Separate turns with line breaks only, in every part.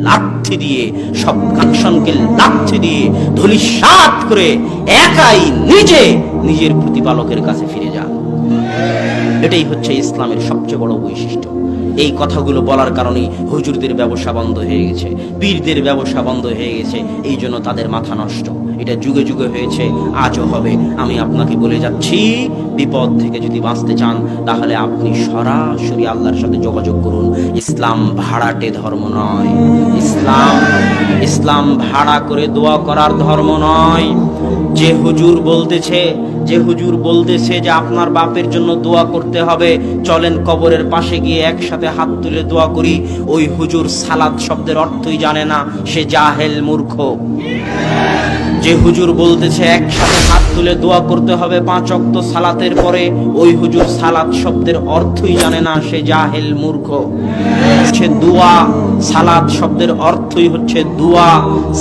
লাথি দিয়ে, সব কানেকশনকে লাথি দিয়ে ধূলিসাৎ করে একাই নিজের প্রতিপালকের কাছে ফিরে যান। এটাই হচ্ছে ইসলামের সবচেয়ে বড় বৈশিষ্ট্য। এই কথাগুলো বলার কারণে হুজুরদের ব্যবসা বন্ধ হয়ে গেছে, পীরদের ব্যবসা বন্ধ হয়ে গেছে, এই জন্য তাদের মাথা নষ্ট। এটা যুগে যুগে হয়েছে, আজও হবে। আমি আপনাকে বলে যাচ্ছি, বিপদ থেকে যদি বাঁচতে চান তাহলে আপনি সরাসরি আল্লাহর সাথে যোগাযোগ করুন। ইসলাম ভাড়াটে ধর্ম নয়, ইসলাম ভাড়া করে দোয়া করার ধর্ম নয়। যে হুজুর বলতেছে যে আপনার বাপের জন্য দোয়া করতে হবে, চলেন কবরের পাশে গিয়ে একসাথে হাত তুলে দোয়া করি, ওই হুজুর সালাত শব্দের অর্থই জানে না, সে জাহেল, মূর্খ। যে হুজুর বলতেছে একসাথে হাত তুলে দোয়া করতে হবে 5 ওয়াক্ত সালাতের পরে, ওই হুজুর সালাত শব্দের অর্থই জানে না, সে জাহেল, মূর্খ। দোয়া, সালাত শব্দের অর্থই হচ্ছে দোয়া,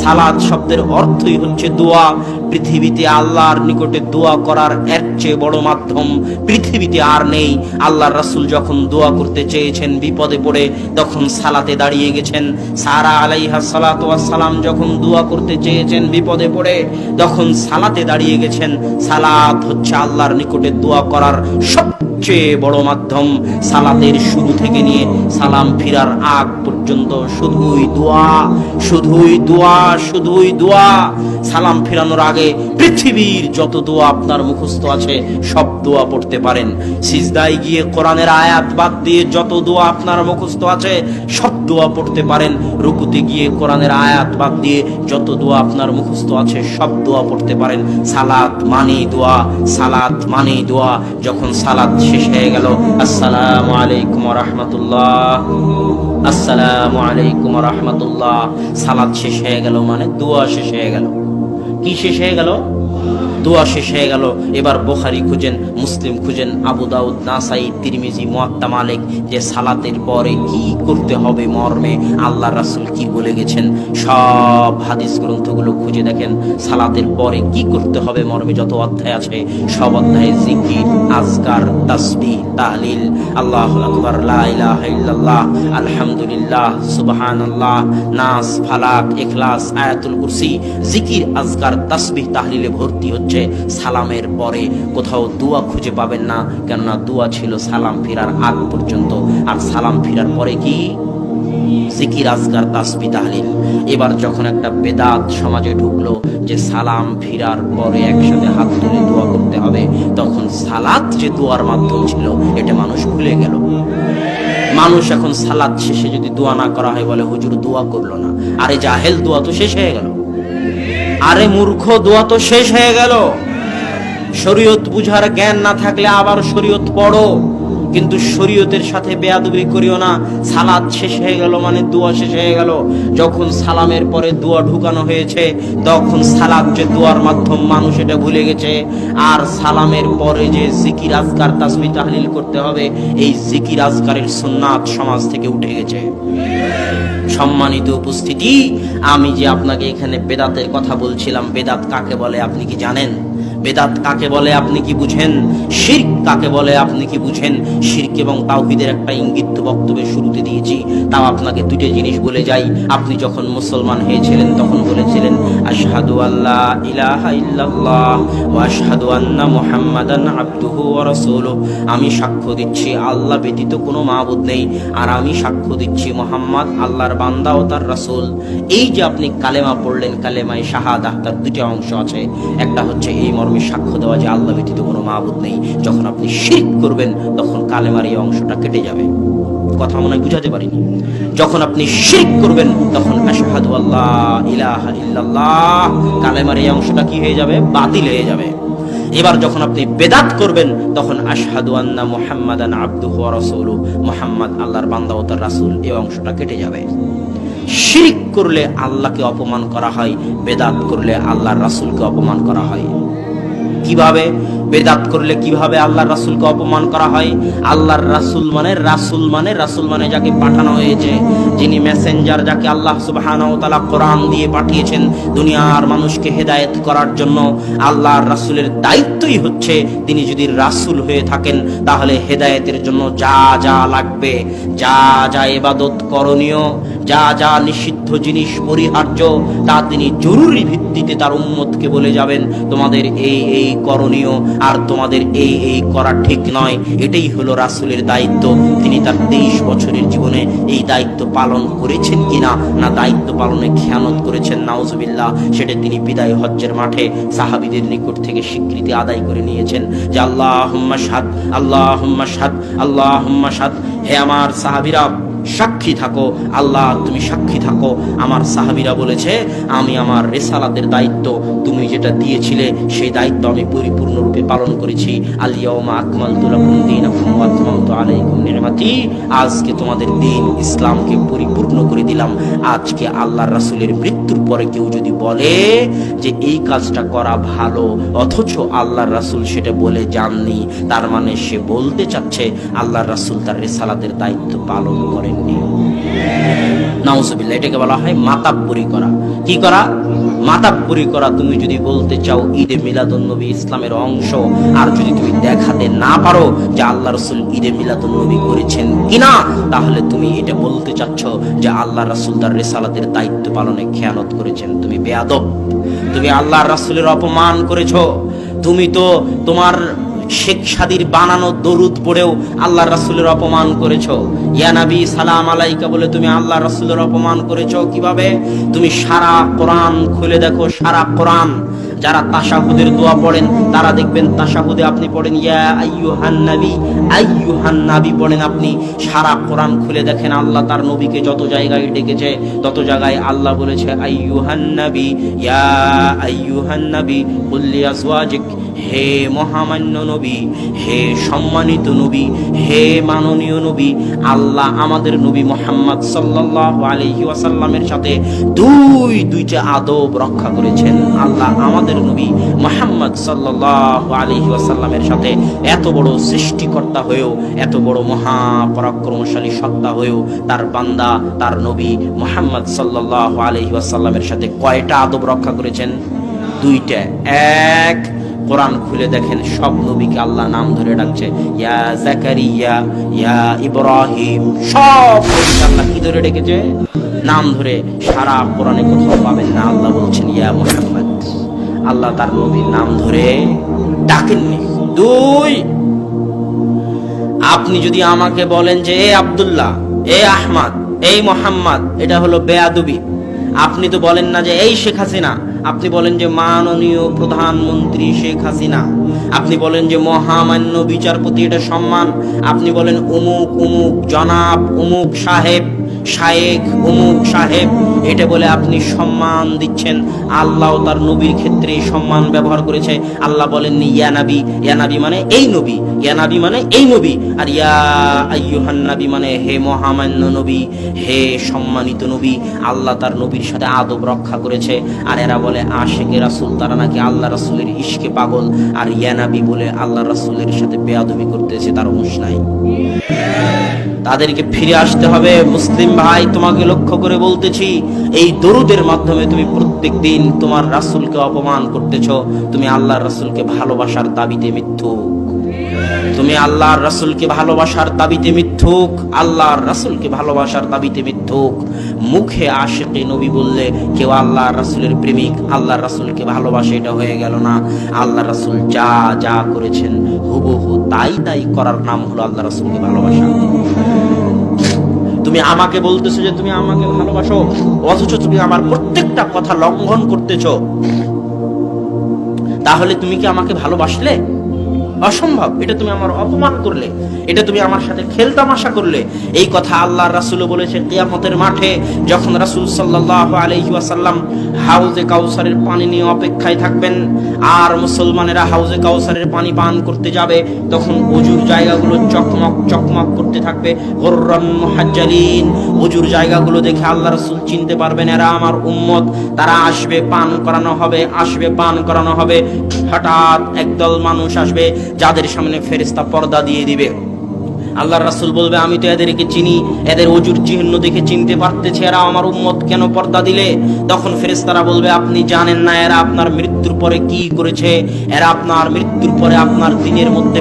সালাত শব্দের অর্থই হচ্ছে দোয়া। পৃথিবীতে আল্লাহর নিকটে দোয়া করার এর চেয়ে বড় মাধ্যম পৃথিবীতে আর নেই। আল্লাহর রাসূল যখন দোয়া করতে চেয়েছেন বিপদে পড়ে, তখন সালাতে দাঁড়িয়ে গেছেন। সারা আলাইহা সালাতু ওয়াস সালাম যখন দোয়া করতে চেয়েছেন বিপদে পড়ে, তখন সালাতে দাঁড়িয়ে গেছেন। সালাত হচ্ছে আল্লাহর নিকটে দোয়া করার সবচেয়ে বড় মাধ্যম। সালাতের শুরু থেকে নিয়ে সালাম ফিরার আগ পর্যন্ত শুধুই দোয়া, শুধুই দোয়া, শুধুই দোয়া। সালাম ফিরানোর আগে পৃথিবীর যত দোয়া আপনার মুখস্থ আছে সব দোয়া পড়তে পারেন। সিজদায় গিয়ে কোরআনের আয়াত বাদ দিয়ে যত দোয়া আপনার মুখস্থ আছে সব দোয়া পড়তে পারেন। রুকুতে গিয়ে কোরআনের আয়াত বাদ দিয়ে যত দোয়া আপনার মুখস্থ আছে সব দোয়া পড়তে পারেন। সালাত মানেই দোয়া, সালাত মানেই দোয়া। যখন সালাত শেষ হয়ে গেল, আসসালামু আলাইকুম ওয়া রাহমাতুল্লাহ, আসসালামু আলাইকুম ওয়া রাহমাতুল্লাহ, সালাত শেষ হয়ে গেল মানে দোয়া শেষ হয়ে গেল। কি শেষ হয়ে গেল? দোয়া শেষ হয়ে গেল। এবার বুখারী খুঁজেন, মুসলিম খুঁজেন, আবু দাউদ, নাসাই, তিরমিজি, মুয়াত্তা মালিক, যে সালাতের পরে কি করতে হবে মর্মে আল্লাহর রাসূল কি বলে গেছেন, সব হাদিস গ্রন্থগুলো খুঁজে দেখেন। সালাতের পরে কি করতে হবে মর্মে যত অধ্যায় আছে সব অধ্যায়ে জিকির, আজকার, তাসবিহ, তাহলিল, আল্লাহু আকবার, লা ইলাহা ইল্লাল্লাহ, আলহামদুলিল্লাহ, সুবহানাল্লাহ, নাস, ফালাক, ইখলাস, আয়াতুল কুরসি, জিকির, আজকার, তাসবিহ, তাহলিলে ভর্তি হচ্ছে। সালামের পরে কোথাও দোয়া খুঁজে পাবেন না, কেননা দোয়া ছিল সালাম ফিরার আগ পর্যন্ত। আর সালাম ফিরার পরে কি? জিকির, আজকার, তাসবিহ, তাহলিল। এবার যখন একটা বেদাত সমাজে ঢুকলো যে সালাম ফিরার পরে একসাথে হাত তুলে দোয়া করতে হবে, তখন সালাত যে দোয়ার মাধ্যম ছিল এটা মানুষ ভুলে গেল। মানুষ এখন সালাত শেষে যদি দোয়া না করা হয় বলে হুজুর দোয়া করলো না। আরে জাহেল, দোয়া তো শেষ হয়ে গেল। আরে মূর্খ, দোয়া তো শেষ হয়ে গেল। শরীয়ত বুঝার জ্ঞান না থাকলে আবার শরীয়ত পড়ো, কিন্তু শরীয়তের সাথে বেয়াদবি করিও না। সালাত শেষ হয়ে গেল মানে দোয়া শেষ হয়ে গেল। যখন সালামের পরে দোয়া ঢুকানো হয়েছে তখন সালাত যে দোয়ার মাধ্যম মানুষ এটা ভুলে গেছে। আর সালামের পরে যে জিকির, আজকার, তাসবিহ, তাহলিল করতে হবে, এই জিকির আজকারের সুন্নাত সমাজ থেকে উঠে গেছে। সম্মানিত উপস্থিতি, আমি যে আপনাকে এখানে বেদাতের কথা বলছিলাম, বেদাত কাকে বলে আপনি কি জানেন? বেদাত কাকে বলে আপনি কি বুঝেন? শিরক কাকে বলে আপনি কি বুঝেন? শিরক এবং তাওহীদের একটা ইঙ্গিত তো বক্তব্যের শুরুতে দিয়েছি। তাও আপনাকে দুটো জিনিস বলে যাই। আপনি যখন মুসলমান হয়েছিলেন তখন বলেছিলেন আশহাদু আল্লা ইলাহা ইল্লাল্লাহ ওয়া আশহাদু আন্না মুহাম্মাদান আবদুহু ওয়া রাসূলুহু। আমি সাক্ষ্য দিচ্ছি আল্লাহ ব্যতীত কোনো মাবুদ নেই, আর আমি সাক্ষ্য দিচ্ছি মুহাম্মদ আল্লাহর বান্দা ও তার রাসূল। এই যে আপনি কালেমা পড়লেন, কালেমায়ে শাহাদাহ, তার দুটো অংশ আছে। একটা হচ্ছে এই মর্মে সাক্ষ্য দেওয়া যে আল্লাহ ব্যতীত কোনো মাবুদ নেই। যখন আপনি শিরক করবেন তখন কালেমার এই অংশটা কেটে যাবে। কথা মনে হয় বুঝাতে পারিনি। যখন আপনি শিরক করবেন তখন আশহাদু আল্লা ইলাহা ইল্লাল্লাহ, কালেমার এই অংশটা কি হয়ে যাবে? বাতিল হয়ে যাবে। এবার যখন আপনি বেদাত করবেন তখন আশহাদু আন্না মুহাম্মাদান আবদুহু ওয়া রাসূলুহু, মুহাম্মদ আল্লাহর বান্দা ও তার রাসূল, এই অংশটা কেটে যাবে। শিরক করলে আল্লাহকে অপমান করা হয়, বেদাত করলে আল্লাহর রাসূলকে অপমান করা হয়। কিভাবে? বেদাত করলে কিভাবে আল্লাহর রাসূলকে অপমান করা হয়? আল্লাহর রাসূল মানে যাকে পাঠানো হয়েছে, যিনি মেসেঞ্জার, যাকে আল্লাহ সুবহানাহু ওয়া তাআলা কোরআন দিয়ে পাঠিয়েছেন দুনিয়ার মানুষকে হেদায়েত করার জন্য। আল্লাহর রাসূলের দায়িত্বই হচ্ছে তিনি যদি রাসূল হয়ে থাকেন তাহলে হেদায়েতের জন্য যা যা লাগবে, যা যা ইবাদত করণীয়, যা যা নিষিদ্ধ জিনিস পরিহার্য, তা তিনি জরুরি ভিত্তিতে তার উম্মতকে বলে যাবেন তোমাদের এই এই করণীয় আর তোমাদের এই এই করা ঠিক নয়। এটাই হলো রাসূলের দায়িত্ব। তিনি তার 23 বছরের জীবনে এই দায়িত্ব পালন করেছেন কিনা, না দায়িত্ব পালনে খেয়ানত করেছেন নাউজুবিল্লাহ, সেটা তিনি বিদায় হজ্জের মাঠে সাহাবীদের নিকট থেকে স্বীকৃতি আদায় করে নিয়েছেন যে আল্লাহুম্মা শাহাদ, আল্লাহুম্মা শাহাদ, আল্লাহুম্মা শাহাদ। হে আমার সাহাবীরা সাক্ষী থাকো, আল্লাহ তুমি সাক্ষী থাকো। আমার সাহাবীরা বলেছে আমি আমার রিসালাতের দায়িত্ব তুমি যেটা দিয়েছিলে সেই দায়িত্ব আমি পরিপূর্ণরূপে পালন করেছি। আল ইয়াউমা আকমালতু লাকুম দীনাকুম ওয়া আতমামতু আলাইকুম নি'মাতি, আজকে তোমাদের দ্বীন ইসলামকে পরিপূর্ণ করে দিলাম। আজকে আল্লাহর রাসূলের মৃত্যুর পরে কেউ যদি বলে যে এই কাজটা করা ভালো অথচ আল্লাহর রাসূল সেটা বলে যাননি, তার মানে সে বলতে চাচ্ছে আল্লাহর রাসূল তার রিসালাতের দায়িত্ব পালন করেননি। নাউজুবিল্লাহ, এটাকে বলা হয় মাতাব্বরি করা। কি করা? মাতাব্বরি করা। তুমি যদি বলতে চাও ঈদে মিলাদুন নবী ইসলামের অংশ, আর যদি তুমি দেখাতে না পারো যে আল্লাহ রাসূল ঈদে মিলাদুন নবী করেছেন কিনা, তাহলে তুমি এটা বলতে চাচ্ছ যে আল্লাহ রাসূল তার রিসালাতের দায়িত্ব পালনে খেয়ানত করেছেন। তুমি বেয়াদব, তুমি আল্লাহর রাসূলের অপমান করেছো। তুমি তো তোমার শেখ সাদির বানানো দরুদ পড়েও আল্লাহর রাসূলের অপমান করেছো। ইয়া নবী সালাম আলাইকা বলে তুমি আল্লাহর রাসূলের অপমান করেছো। কিভাবে? তুমি সারা কোরআন খুলে দেখো, সারা কোরআন যারা তাশাহুদের দোয়া পড়েন তারা দেখবেন তাশাহুদে আপনি পড়েন ইয়া আইয়ুহান নবী পড়েন আপনি। সারা কোরআন খুলে দেখেন আল্লাহ তার নবীকে যত জায়গায় ডেকেছে তত জায়গায় আল্লাহ বলেছে আইয়ুহান নবী, ইয়া আইয়ুহান নবী কুল লিআজওয়াজিক, হে মহামান্য নবী, হে সম্মানিত নবী, হে মাননীয় নবী। আল্লাহ আমাদের নবী মুহাম্মদ সাল্লাল্লাহু আলাইহি ওয়াসাল্লামের সাথে দুইটা আদব রক্ষা করেছেন। আল্লাহ আমাদের নবী মুহাম্মদ সাল্লাল্লাহু আলাইহি ওয়াসাল্লামের সাথে এত বড় সৃষ্টিকর্তা হয়েও, এত বড় মহাপরাক্রমশালী সত্তা হয়েও তার বান্দা তার নবী মুহাম্মদ সাল্লাল্লাহু আলাইহি ওয়াসাল্লামের সাথে কয়টা আদব রক্ষা করেছেন? দুইটা। এক, কোরআন খুলে দেখেন সব নবীকে আল্লাহ নাম ধরে ডাকছে, ইয়া জাকারিয়া, ইয়া ইব্রাহিম, সব নবীকে আল্লাহ কি ধরে ডেকেছে? নাম ধরে। সারা কোরআনে কোথাও পাবেন না আল্লাহ বলছেন ইয়া মুহাম্মদ। আল্লাহ তার নবীর নাম ধরে ডাকেননি। দুই, আপনি যদি আমাকে বলেন যে এ আব্দুল্লাহ, এ আহমদ, এই মোহাম্মদ, এটা হলো বেয়াদবি। আপনি তো বলেন না যে এই শেখ হাসিনা, আপনি বলেন যে মাননীয় প্রধানমন্ত্রী শেখ হাসিনা। আপনি বলেন যে মহামান্য বিচারপতি, এটা সম্মান। আপনি বলেন অমুক অমুক জনাব, অমুক সাহেব, শায়েখ, অমুক সাহেব, এটা বলে আপনি সম্মান দিচ্ছেন। আল্লাহ তার নবীর ক্ষেত্রে সম্মান ব্যবহার করেছে। আল্লাহ বলেননি ইয়া নবী, ইয়া নবী মানে এই নবী, ইয়া নবী মানে এই নবী, আর ইয়া আইয়ুহান নবী মানে হে মহামান্য নবী, হে সম্মানিত নবী। আল্লাহ তার নবীর সাথে আদব রক্ষা করেছে। আর এরা বলে আশিকে রাসূল, তারা নাকি আল্লাহ রাসূলের ইশকে পাগল, আর ইয়া নবী বলে আল্লাহ রাসূলের সাথে বেয়াদবি করতেছে, তার হুঁশ নাই। তাদেরকে ফিরে আসতে হবে। মুসলিম ভাই, তোমাকে লক্ষ্য করে বলতেছি, এই দরুদের মাধ্যমে তুমি প্রত্যেক দিন তোমার রাসূলকে অপমান করতেছো। তুমি আল্লাহর রাসূলকে ভালোবাসার দাবিতে মিথ্যুক। তুমি আল্লাহর রাসূলকে ভালোবাসার দাবিতে মিথ্যুক, আল্লাহর রাসূলকে ভালোবাসার দাবিতে মিথ্যুক। মুখে আশিকে নবী বললে কেউ আল্লাহর রাসূলের প্রেমিক, আল্লাহর রাসূলকে ভালোবাসে, এটা হয়ে গেল না। আল্লাহর রাসূল যা যা করেছেন হুবহু তাই তাই করার নাম হলো আল্লাহর রাসূলকে ভালোবাসা। তুমি আমাকে বলতেছো যে তুমি আমাকে ভালোবাসো, অথচ তুমি আমার প্রত্যেকটা কথা লঙ্ঘন করতেছো, তাহলে তুমি কি আমাকে ভালোবাসলে? অসম্ভব। এটা তুমি আমার অপমান করলে, এটা তুমি আমার সাথে খেলতামাশা করলে। এই কথা আল্লাহর রাসূল বলেছে কিয়ামতের মাঠে যখন রাসূল সাল্লাল্লাহু আলাইহি ওয়াসাল্লাম হাউজে কাউসারের পানি নিয়ে অপেক্ষায় থাকবেন আর মুসলমানেরা হাউজে কাউসারের পানি পান করতে যাবে, তখন ওযুর জায়গাগুলো চকমক চকমক করতে থাকবে। গুররান মুহাজ্জালিন, ওযুর জায়গাগুলো দেখে আল্লাহর রাসূল চিনতে পারবেন এরা আমার উম্মত, তারা আসবে, পান করানো হবে, আসবে, পান করানো হবে। হঠাৎ একদল মানুষ আসবে যাদের সামনে ফেরেশতা পর্দা দিয়ে দিবে। আল্লাহর রাসূল বলবে আমি তো এদেরকে চিনি, এদের ওজুর চিহ্ন দেখে চিনতে পারতেছে এরা আমার উম্মত, কেন পর্দা দিলে? তখন ফেরেশতারা বলবে আপনি জানেন না এরা আপনার মৃত্যুর পরে কি করেছে? এরা আপনার মৃত্যুর পরে আপনার দিনের মধ্যে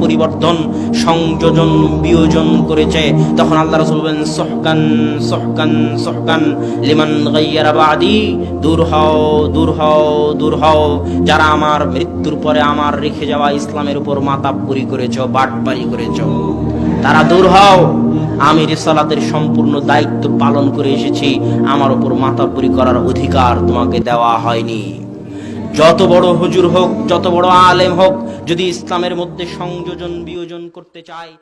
পরিবর্তন সংযোজন বিয়োজন করেছে। তখন আল্লাহ রাসূল বলেন সুহকান সুহকান সুহকান লিমান গায়্যারা বাদি, দূর হও দূর হও দূর হও, যারা আমার মৃত্যুর পরে আমার রেখে যাওয়া ইসলামের উপর মাতাব্বরি করেছো, বাটপারি করেছো, তারা দূর হও। আমি রিসালাতের সম্পূর্ণ দায়িত্ব পালন করে এসেছি, আমার উপর মাতাব্বরি করার অধিকার তোমাকে দেওয়া হয়নি। যত বড় হুজুর হোক, যত বড় আলেম হোক, যদি ইসলামের মধ্যে সংযোজন বিয়োজন করতে চায়